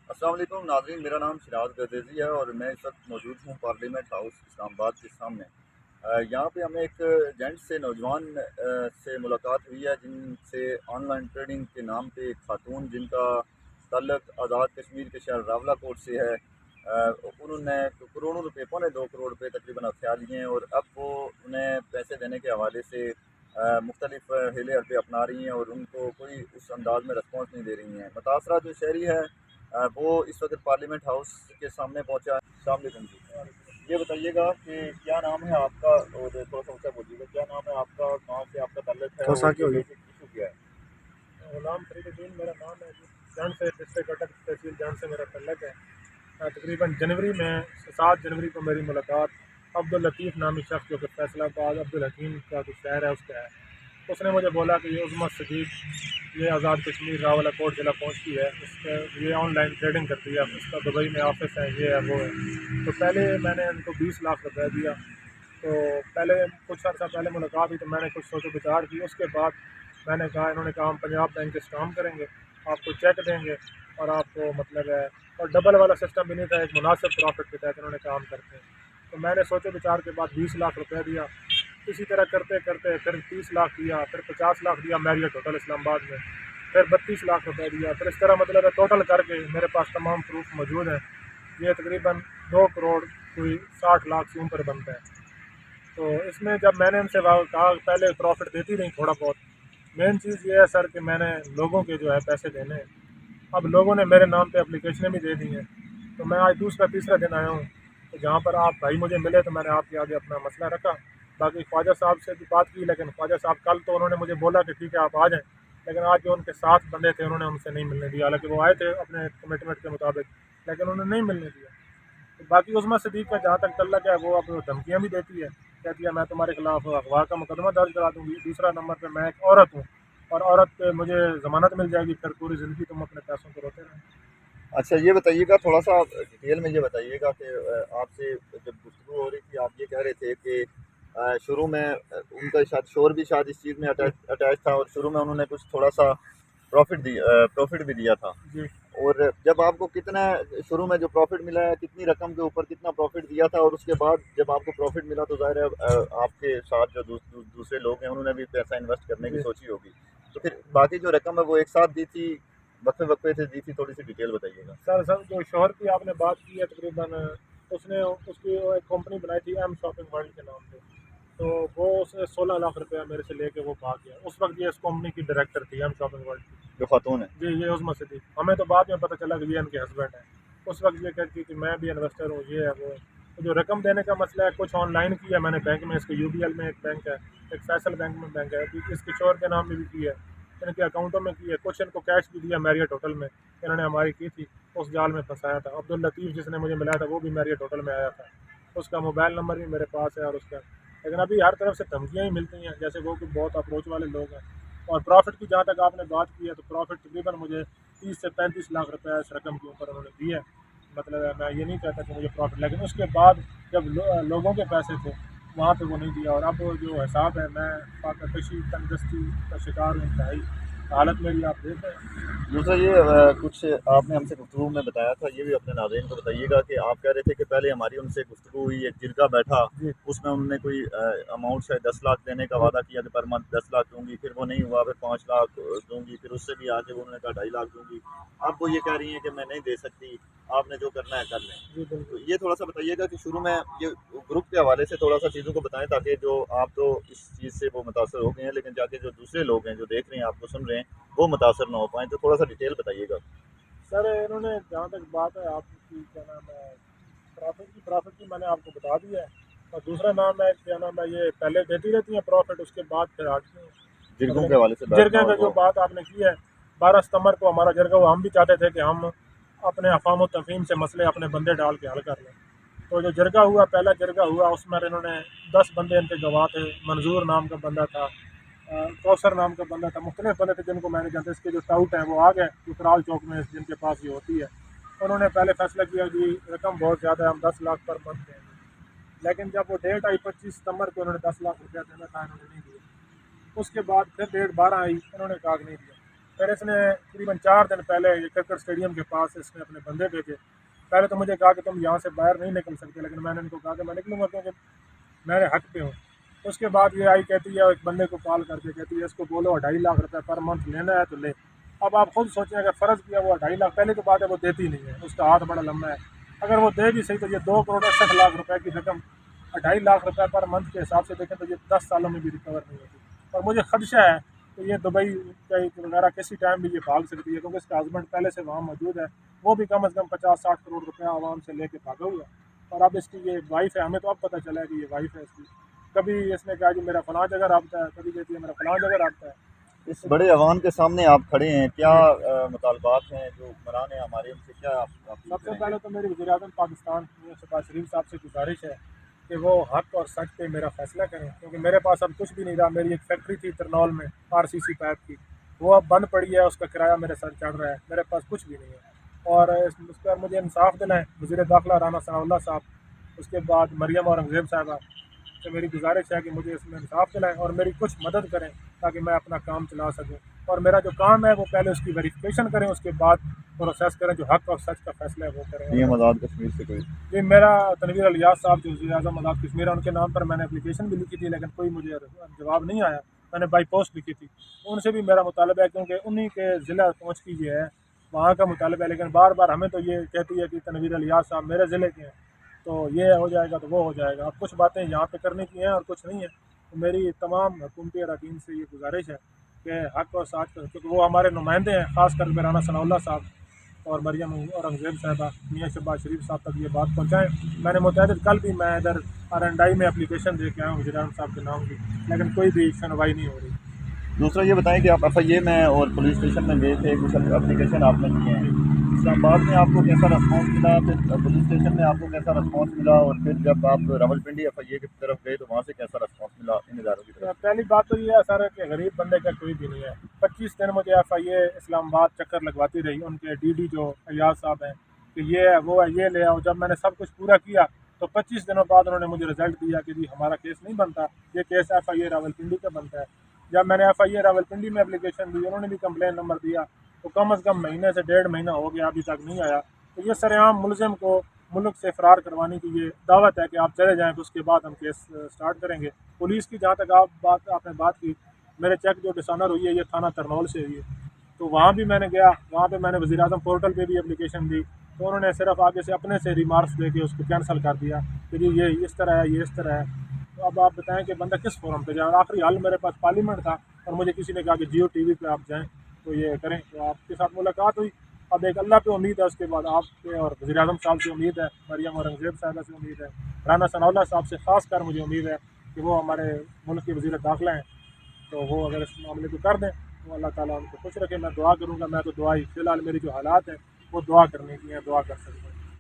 السلام علیکم ناظرین، میرا نام شراز گردیزی ہے اور میں اس وقت موجود ہوں پارلیمنٹ ہاؤس اسلام آباد کے سامنے۔ یہاں پہ ہمیں ایک جینٹ سے نوجوان سے ملاقات ہوئی ہے جن سے آن لائن ٹریڈنگ کے نام پہ ایک خاتون جن کا تعلق آزاد کشمیر کے شہر راولہ کوٹ سے ہے، انہوں نے کروڑوں روپے، 2.25 کروڑ روپے تقریباً ہتھیا لیے ہیں اور اب وہ انہیں پیسے دینے کے حوالے سے مختلف ہیلے حربے اپنا رہی ہیں اور ان کو کوئی اس انداز میں رسپانس نہیں دے رہی ہیں۔ متاثرہ جو شہری ہے وہ اس وقت پارلیمنٹ ہاؤس کے سامنے پہنچا ہے۔ السلام علیکم جی، یہ بتائیے گا کہ کیا نام ہے آپ کا اور تھوڑا سا اونچا بولیے گا، کیا نام ہے آپ کا، کہاں سے آپ کا تعلق ہے اور یہ بیسک ایشو کیا ہے؟ غلام فرید الدین میرا نام ہے جی، جان سے ڈسٹرکٹ اٹک تحصیل جان سے میرا تعلق ہے۔ تقریباً جنوری میں 7 جنوری کو میری ملاقات عبداللطیف نامی شخص جو کہ فیصلہ آباد عبدالحکیم کا جو شہر ہے اس کا ہے، اس نے مجھے بولا کہ یہ عظمت صدیق یہ آزاد کشمیر راولہ کوٹ ضلع پہنچتی ہے، اس کے یہ آن لائن ٹریڈنگ کرتی ہے، اس کا دبئی میں آفس ہے، یہ ہے وہ ہے۔ تو پہلے میں نے ان کو 20 لاکھ روپے دیا۔ تو پہلے کچھ عرصہ پہلے ملاقات ہوئی تو میں نے کچھ سوچ و بچار کی، اس کے بعد میں نے کہا، انہوں نے کہا ہم پنجاب بینک کے کام کریں گے، آپ کو چیک دیں گے اور آپ کو مطلب ہے، اور ڈبل والا سسٹم بھی نہیں تھا، ایک مناسب پروفٹ کے تحت انہوں نے کام کرتے ہیں۔ تو میں نے سوچ و بچار کے بعد 20 لاکھ روپے دیا۔ اسی طرح کرتے کرتے پھر 30 لاکھ دیا، پھر 50 لاکھ دیا میریٹ ہوٹل اسلام آباد میں، پھر 32 لاکھ روپے دیا، پھر اس طرح مطلب ہے ٹوٹل کر کے میرے پاس تمام پروف موجود ہیں، یہ تقریباً 2 کروڑ کوئی 60 لاکھ سے اوپر بنتا ہے۔ تو اس میں جب میں نے ان سے کہا پہلے پروفٹ دیتی رہی تھوڑا بہت، مین چیز یہ ہے سر کہ میں نے لوگوں کے جو ہے پیسے دینے ہیں، اب لوگوں نے میرے نام پہ اپلیکیشنیں بھی دے دی ہیں، تو میں آج دوسرا تیسرا دن آیا ہوں، تو جہاں پر آپ بھائی مجھے ملے تو میں نے آپ کے آگے اپنا مسئلہ رکھا۔ باقی خواجہ صاحب سے بھی بات کی، لیکن خواجہ صاحب کل تو انہوں نے مجھے بولا کہ ٹھیک ہے آپ آ جائیں، لیکن آج جو ان کے ساتھ بندے تھے انہوں نے ان سے نہیں ملنے دیا، حالانکہ وہ آئے تھے اپنے کمٹمنٹ کے مطابق، لیکن انہوں نے نہیں ملنے دیا۔ باقی عظمت صدیق کا جہاں تک تعلق ہے، وہ اب دھمکیاں بھی دیتی ہے، کہتی ہے میں تمہارے خلاف اغوا کا مقدمہ درج کرا دوں گی۔ دوسرا نمبر پہ میں ایک عورت ہوں اور عورت پہ مجھے ضمانت مل جائے گی، پھر پوری زندگی تم اپنے پیسوں کو روتے رہیں۔ اچھا یہ بتائیے گا، تھوڑا سا ڈیٹیل میں یہ بتائیے گا کہ آپ سے جب گفتگو ہو رہی تھی آپ یہ کہہ رہے تھے کہ شروع میں ان کا شاید شور بھی شاید اس چیز میں جی اٹیچ تھا اور شروع میں انہوں نے کچھ تھوڑا سا پروفٹ بھی دیا تھا، جی اور جب آپ کو کتنا شروع میں جو پروفٹ ملا ہے کتنی رقم کے اوپر کتنا پروفٹ دیا تھا، اور اس کے بعد جب آپ کو پروفٹ ملا تو ظاہر ہے آپ کے ساتھ جو دوسرے لوگ ہیں انہوں نے بھی پیسہ انویسٹ کرنے کی جی سوچی ہوگی، تو پھر باقی جو رقم ہے وہ ایک ساتھ دی تھی، وقفے وقفے سے دی تھی، تھوڑی سی ڈیٹیل بتائیے گا۔ سر جو شوہر کی آپ نے بات کی ہے، تقریباً اس نے اس کی ایک کمپنی بنائی تھی ایم شاپنگ ورلڈ کے نام پہ، تو وہ اس نے 16 لاکھ روپیہ میرے سے لے کے وہ بھاگ گیا۔ اس وقت یہ اس کمپنی کی ڈائریکٹر تھی ایم شاپنگ ورلڈ کی، جو خاتون ہے؟ جی یہ عظمت صدیق۔ ہمیں تو بعد میں پتہ چلا کہ یہ ان کے ہسبینڈ ہیں۔ اس وقت یہ کہتی کہ میں بھی انویسٹر ہوں، یہ ہے وہ ہے۔ تو جو رقم دینے کا مسئلہ ہے، کچھ آن لائن کی ہے میں نے بینک میں، اس کے یو بی ایل میں ایک بینک ہے، ایک فیصل بینک میں بینک ہے، اس کشور کے نام میں بھی کی ہے، ان کے اکاؤنٹوں میں کی ہے، کچھ ان کو کیش بھی دیا میریٹ ہوٹل میں، انہوں نے ہماری کی تھی، اس جال میں پھنسایا تھا۔ عبداللطیف جس نے مجھے ملایا تھا وہ بھی میریٹ ہوٹل میں آیا تھا، اس کا موبائل نمبر بھی میرے پاس ہے اور اس کا، لیکن ابھی ہر طرف سے دھمکیاں ہی ملتی ہیں، جیسے وہ کوئی بہت اپروچ والے لوگ ہیں۔ اور پروفٹ کی جہاں تک آپ نے بات کی ہے، تو پروفٹ تقریباً مجھے 30 سے 35 لاکھ روپے اس رقم کے اوپر انہوں نے دی ہے۔ مطلب ہے میں یہ نہیں کہتا کہ مجھے پروفٹ، لیکن اس کے بعد جب لوگوں کے پیسے تھے وہاں پہ وہ نہیں دیا، اور اب جو حساب ہے میں فاقہ کشی تنگستی کا شکار ہوں، انتہائی حالت میری آپ دیکھ رہے ہیں۔ دوسرا یہ کچھ آپ نے ہم سے گفتگو میں بتایا تھا، یہ بھی اپنے ناظرین کو بتائیے گا کہ آپ کہہ رہے تھے کہ پہلے ہماری ان سے گفتگو ہوئی، ایک جرگہ بیٹھا، جی اس میں انہوں نے کوئی اماؤنٹ سے 10 لاکھ دینے کا جی وعدہ کیا کہ پر منتھ 10 لاکھ دوں گی، پھر وہ نہیں ہوا، پھر 5 لاکھ دوں گی، پھر اس سے بھی آگے انہوں نے کہا 2.5 لاکھ دوں گی، اب وہ یہ کہہ رہی ہیں کہ میں نہیں دے سکتی، آپ نے جو کرنا ہے کر لیں۔ جی تو بالکل۔ یہ تھوڑا سا بتائیے گا کہ شروع میں یہ گروپ کے حوالے سے تھوڑا سا چیزوں کو بتائیں، تاکہ جو آپ تو اس چیز سے وہ متاثر ہو گئے ہیں، لیکن جا کے جو دوسرے لوگ ہیں جو دیکھ رہے ہیں آپ کو سن رہے ہیں وہ متاثر نہ ہو پائیں، تو تھوڑا سا ڈیٹیل بتائیے گا۔ سر انہوں نے جہاں تک بات ہے آپ کی، کیا نام ہے، پرافٹ کی میں نے آپ کو بتا دیا ہے، اور دوسرا نام ہے کیا نام ہے، یہ پہلے دیتی رہتی ہیں پروفٹ، اس کے بعد پھر ہٹتی ہیں۔ جرگوں کے مطلب حوالے سے بیٹھنا جرگے اور کا جو وہ بات آپ نے کی ہے، 12 ستمبر کو ہمارا جرگہ ہوا، ہم بھی چاہتے تھے کہ ہم اپنے افہام و تفہیم سے مسئلے اپنے بندے ڈال کے حل کر لیں۔ تو جو جرگہ ہوا، پہلا جرگہ ہوا، اس میں انہوں نے 10 بندے ان کے گواہ تھے، منظور نام کا بندہ تھا، کوثر نام کا بندہ تھا، مختلف بندے تھے جن کو میں نے جانتا، اس کے جو ٹاؤٹ ہیں وہ آ گئے اترال چوک میں جن کے پاس یہ ہوتی ہے۔ انہوں نے پہلے فیصلہ کیا کہ رقم بہت زیادہ ہے، ہم 10 لاکھ پر منتھ دیں گے، لیکن جب وہ ڈیٹ آئی 25 ستمبر کو، انہوں نے 10 لاکھ روپیہ دینا تھا، انہوں نے نہیں دیا۔ اس کے بعد پھر ڈیٹ 12 آئی، انہوں نے کہا کہ نہیں دیا۔ پھر اس نے تقریباً 4 دن پہلے یہ کرکٹ اسٹیڈیم کے پاس اس نے اپنے بندے بھیجے. پہلے تو مجھے کہا کہ تم یہاں سے باہر نہیں نکل سکتے، لیکن میں نے ان کو کہا کہ میں نکلوں گا کیونکہ میں حق پہ ہوں. اس کے بعد یہ آئی کہتی ہے ایک بندے کو کال کر کے کہتی ہے اس کو بولو 2.5 لاکھ روپے پر منتھ لینا ہے تو لے. اب آپ خود سوچیں اگر فرض کیا وہ 2.5 لاکھ، پہلے تو بات ہے وہ دیتی نہیں ہے، اس کا ہاتھ بڑا لمبا ہے. اگر وہ دے بھی صحیح تو یہ 2 کروڑ 60 لاکھ روپے کی رقم 2.5 لاکھ روپے پر منتھ کے حساب سے دیکھیں تو یہ 10 سالوں میں بھی ریکور نہیں ہوتی. اور مجھے خدشہ ہے کہ یہ دبئی وغیرہ کسی ٹائم بھی یہ بھاگ سکتی ہے، کیونکہ اس کا ہسبینڈ پہلے سے وہاں موجود ہے، وہ بھی کم از کم 50-60 کروڑ روپیہ عوام سے لے کے بھاگا ہوا ہے. اور اب اس کی یہ وائف ہے، ہمیں تو اب پتہ چلا ہے کہ یہ وائف ہے اس کی. کبھی اس نے کہا جی میرا فلاں جگہ رابطہ ہے، کبھی کہتی ہے میرا فلاں جگہ رابطہ ہے. اس بڑے عوام کے سامنے آپ کھڑے ہیں، کیا مطالبات ہیں جو حکمران ہیں ہمارے، ان سے کیا آپ اپیل سب سے کریں گے؟ پہلے تو میری وزیر اعظم پاکستان شہباز شریف صاحب سے گزارش ہے کہ وہ حق اور سچ پہ میرا فیصلہ کریں، کیونکہ میرے پاس اب کچھ بھی نہیں رہا. میری ایک فیکٹری تھی ترنول میں RCC پائپ کی، وہ اب بند پڑی ہے، اس کا کرایہ میرے سر چڑھ رہا ہے، میرے پاس کچھ بھی نہیں ہے. اور اس پر مجھے انصاف دینا ہے. وزیر داخلہ رانا ثناء اللہ صاحب، اس کے بعد مریم اورنگزیب صاحبہ سے میری گزارش ہے کہ مجھے اس میں انصاف دلائیں اور میری کچھ مدد کریں تاکہ میں اپنا کام چلا سکوں. اور میرا جو کام ہے وہ پہلے اس کی ویریفیکیشن کریں، اس کے بعد پروسیس کریں، جو حق اور سچ کا فیصلہ ہے وہ کریں. پی ایم آزاد کشمیر سے کوئی جی میرا تنویر الیاس صاحب جو وزیر اعظم آزاد کشمیر، ان کے نام پر میں نے اپلیکیشن بھی لکھی تھی لیکن کوئی مجھے جواب نہیں آیا. میں نے بائی پوسٹ لکھی تھی، ان سے بھی میرا مطالبہ ہے کیونکہ انہی کے ضلع پہنچ کی یہ ہے، وہاں کا مطالبہ ہے. لیکن بار بار ہمیں تو یہ کہتی ہے کہ تنویر الیاس صاحب میرے ضلع کے ہیں، تو یہ ہو جائے گا تو وہ ہو جائے گا. اب کچھ باتیں یہاں پہ کرنے کی ہیں اور کچھ نہیں ہے. تو میری تمام حکومتی اراکین سے یہ گزارش ہے کہ حق اور ساتھ، کیونکہ وہ ہمارے نمائندے ہیں، خاص کر رانا ثناء اللہ صاحب اور مریم اورنگزیب صاحبہ، میاں شہباز شریف صاحب تک یہ بات پہنچائیں. میں نے متعدد کل بھی میں ادھر RNDI میں اپلیکیشن دے کے آیا ہوں وزیر اعظم صاحب کے نام کی، لیکن کوئی بھی سنوائی نہیں ہو رہی. دوسرا یہ بتائیں کہ آپ FIA میں اور پولیس اسٹیشن میں گئے تھے، کچھ اپلیکیشن آپ نے کیے ہیں، اسلام آباد میں آپ کو کیسا رسپانس ملا، پھر پولیس اسٹیشن میں آپ کو کیسا رسپانس ملا، اور پھر جب آپ راولپنڈی FIA کی طرف گئے تو وہاں سے کیسا رسپانس ملا ان اداروں کی طرف؟ پہلی بات تو یہ ہے سر کہ غریب بندے کا کوئی بھی نہیں ہے. 25 دن مجھے FIA اسلام آباد چکر لگواتی رہی، ان کے DD جو ایاز صاحب ہیں کہ یہ ہے وہ ہے یہ لے آؤ. جب میں نے سب کچھ پورا کیا تو 25 دنوں بعد انہوں نے مجھے رزلٹ دیا کہ جی ہمارا کیس نہیں بنتا، یہ کیس FIA راولپنڈی کا بنتا ہے. جب میں نے FIA راولپنڈی میں اپلیکیشن دی، انہوں نے بھی کمپلین نمبر دیا، تو کم از کم مہینے سے 1.5 مہینہ ہو گیا ابھی تک نہیں آیا. تو یہ سرعام ملزم کو ملک سے فرار کروانے کی یہ دعوت ہے کہ آپ چلے جائیں تو اس کے بعد ہم کیس سٹارٹ کریں گے. پولیس کی جہاں تک آپ نے بات کی، میرے چیک جو ڈسانر ہوئی ہے یہ تھانہ ترنول سے ہوئی ہے، تو وہاں بھی میں نے گیا، وہاں پہ میں نے وزیر اعظم پورٹل پہ بھی اپلیکیشن دی، تو انہوں نے صرف آگے سے اپنے سے ریمارکس دے کے اس کو کینسل کر دیا کہ جی یہ اس طرح ہے، یہ اس طرح ہے. تو اب آپ بتائیں کہ بندہ کس فورم پہ جائے. اور آخری حل میرے پاس پارلیمنٹ تھا اور مجھے کسی نے کہا کہ جیو TV پہ آپ جائیں تو یہ کریں. تو آپ کے ساتھ ملاقات ہوئی. اب ایک اللہ پہ امید ہے، اس کے بعد آپ پہ اور وزیر اعظم صاحب سے امید ہے، مریم اورنگزیب صاحبہ سے امید ہے، رانا ثناء اللہ صاحب سے خاص کر مجھے امید ہے کہ وہ ہمارے ملک کے وزیر داخلہ ہیں، تو وہ اگر اس معاملے کو کر دیں تو اللہ تعالیٰ ان کو خوش رکھے. میں دعا کروں گا. میں تو دعا ہی فی الحال میری جو حالات ہیں وہ دعا کرنے کی ہیں، دعا کر سکتا ہوں.